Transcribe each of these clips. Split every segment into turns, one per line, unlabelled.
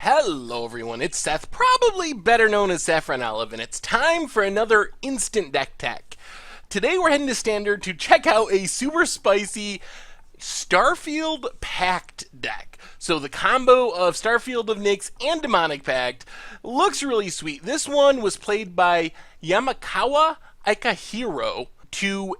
Hello everyone, it's Seth, probably better known as Saffron Olive, and it's time for another instant deck tech. Today we're heading to Standard to check out a super spicy Starfield Pact deck. So the combo of Starfield of Nyx and Demonic Pact looks really sweet. This one was played by Yamakawa Aikahiro to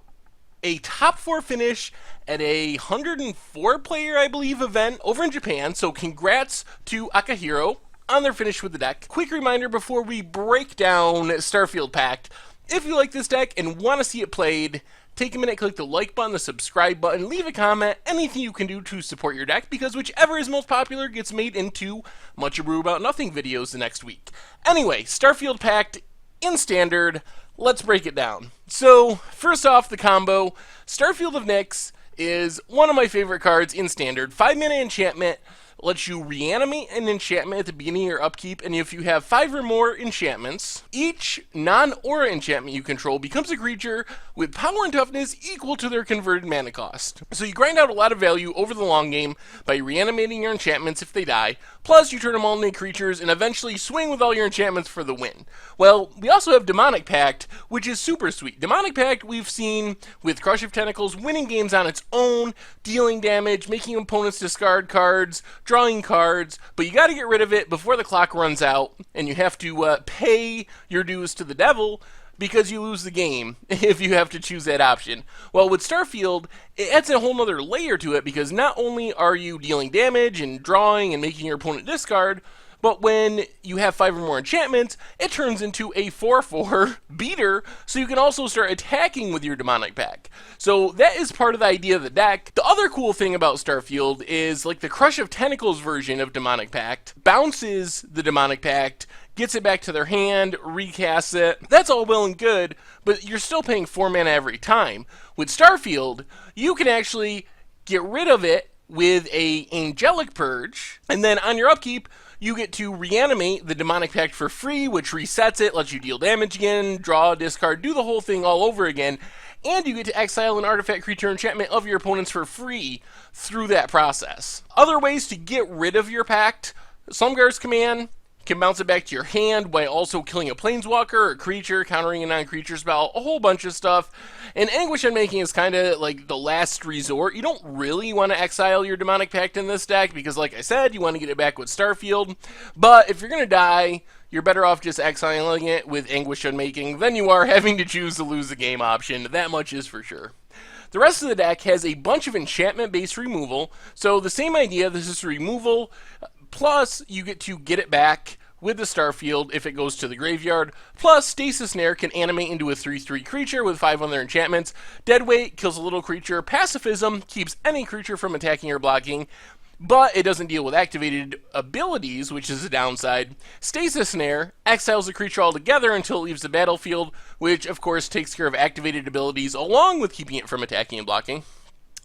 a top 4 finish at a 104 player, I believe, event over in Japan. So congrats to Akahiro on their finish with the deck. Quick reminder before we break down Starfield Pact, if you like this deck and want to see it played, take a minute, click the like button, the subscribe button, leave a comment, anything you can do to support your deck, because whichever is most popular gets made into Much Ado About Nothing videos the next week. Anyway, Starfield Pact in Standard. Let's break it down. So, first off, the combo. Starfield of Nyx is one of my favorite cards in Standard. 5-mana enchantment lets you reanimate an enchantment at the beginning of your upkeep, and if you have 5 or more enchantments, each non-aura enchantment you control becomes a creature with power and toughness equal to their converted mana cost. So you grind out a lot of value over the long game by reanimating your enchantments if they die, plus you turn them all into creatures and eventually swing with all your enchantments for the win. Well, we also have Demonic Pact, which is super sweet. Demonic Pact we've seen with Crush of Tentacles winning games on its own, dealing damage, making opponents discard cards, drawing cards, but you got to get rid of it before the clock runs out, and you have to pay your dues to the devil because you lose the game if you have to choose that option. Well, with Starfield, it adds a whole nother layer to it because not only are you dealing damage and drawing and making your opponent discard, but when you have 5 or more enchantments, it turns into a 4/4 beater, so you can also start attacking with your Demonic Pact. So that is part of the idea of the deck. The other cool thing about Starfield is, like, the Crush of Tentacles version of Demonic Pact bounces the Demonic Pact, gets it back to their hand, recasts it. That's all well and good, but you're still paying 4 mana every time. With Starfield, you can actually get rid of it with a Angelic Purge, and then on your upkeep, you get to reanimate the Demonic Pact for free, which resets it, lets you deal damage again, draw, discard, do the whole thing all over again, and you get to exile an artifact, creature, enchantment of your opponents for free through that process. Other ways to get rid of your pact: Slumgar's Command can bounce it back to your hand by also killing a planeswalker or a creature, countering a non-creature spell, a whole bunch of stuff. And Anguish Unmaking is kind of like the last resort. You don't really want to exile your Demonic Pact in this deck because, like I said, you want to get it back with Starfield. But if you're going to die, you're better off just exiling it with Anguish Unmaking than you are having to choose the lose the game option. That much is for sure. The rest of the deck has a bunch of enchantment-based removal. So the same idea, this is removal, plus you get to get it back with the Starfield if it goes to the graveyard. Plus, Stasis Snare can animate into a 3/3 creature with 5 other enchantments. Deadweight kills a little creature. Pacifism keeps any creature from attacking or blocking, but it doesn't deal with activated abilities, which is a downside. Stasis Snare exiles a creature altogether until it leaves the battlefield, which of course takes care of activated abilities along with keeping it from attacking and blocking.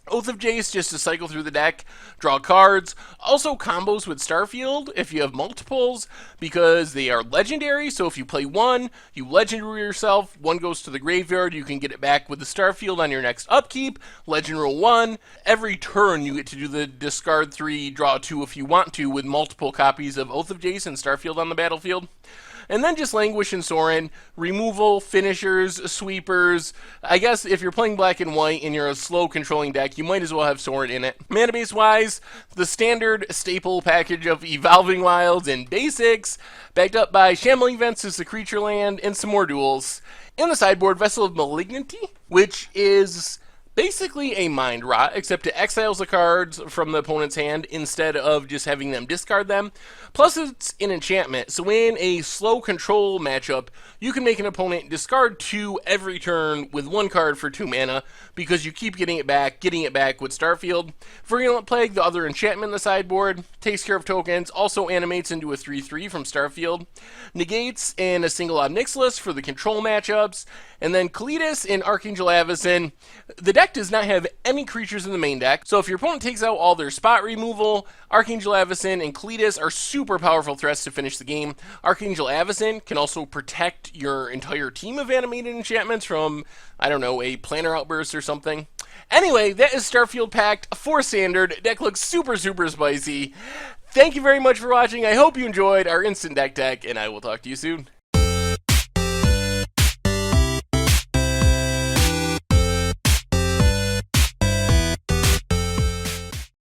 Oath of Jace, just to cycle through the deck, draw cards. Also combos with Starfield if you have multiples, because they are legendary. So if you play one, you legendary yourself, one goes to the graveyard, you can get it back with the Starfield on your next upkeep. Legend rule 1, every turn you get to do the discard 3, draw 2 if you want to, with multiple copies of Oath of Jace and Starfield on the battlefield. And then just Languish and Sorin, removal, finishers, sweepers. I guess if you're playing black and white and you're a slow controlling deck, you might as well have Sorin in it. Mana base wise, the standard staple package of Evolving Wilds and Basics, backed up by Shambling Vents as the creature land, and some more duels. In the sideboard, Vessel of Malignity, which is basically a Mind Rot, except it exiles the cards from the opponent's hand instead of just having them discard them. Plus, it's an enchantment, so in a slow control matchup, you can make an opponent discard 2 every turn with 1 card for 2 mana, because you keep getting it back with Starfield. Virulent Plague, the other enchantment in the sideboard, takes care of tokens, also animates into a 3/3 from Starfield. Negates in a single Ob Nixilis for the control matchups, and then Kalitas and Archangel Avacyn. The deck does not have any creatures in the main deck, so if your opponent takes out all their spot removal, Archangel Avacyn and Kalitas are super powerful threats to finish the game. Archangel Avacyn can also protect your entire team of animated enchantments from, I don't know, a Planar Outburst or something. Anyway, that is Starfield Pact for Standard. Deck looks super, super spicy. Thank you very much for watching. I hope you enjoyed our instant deck tech, and I will talk to you soon.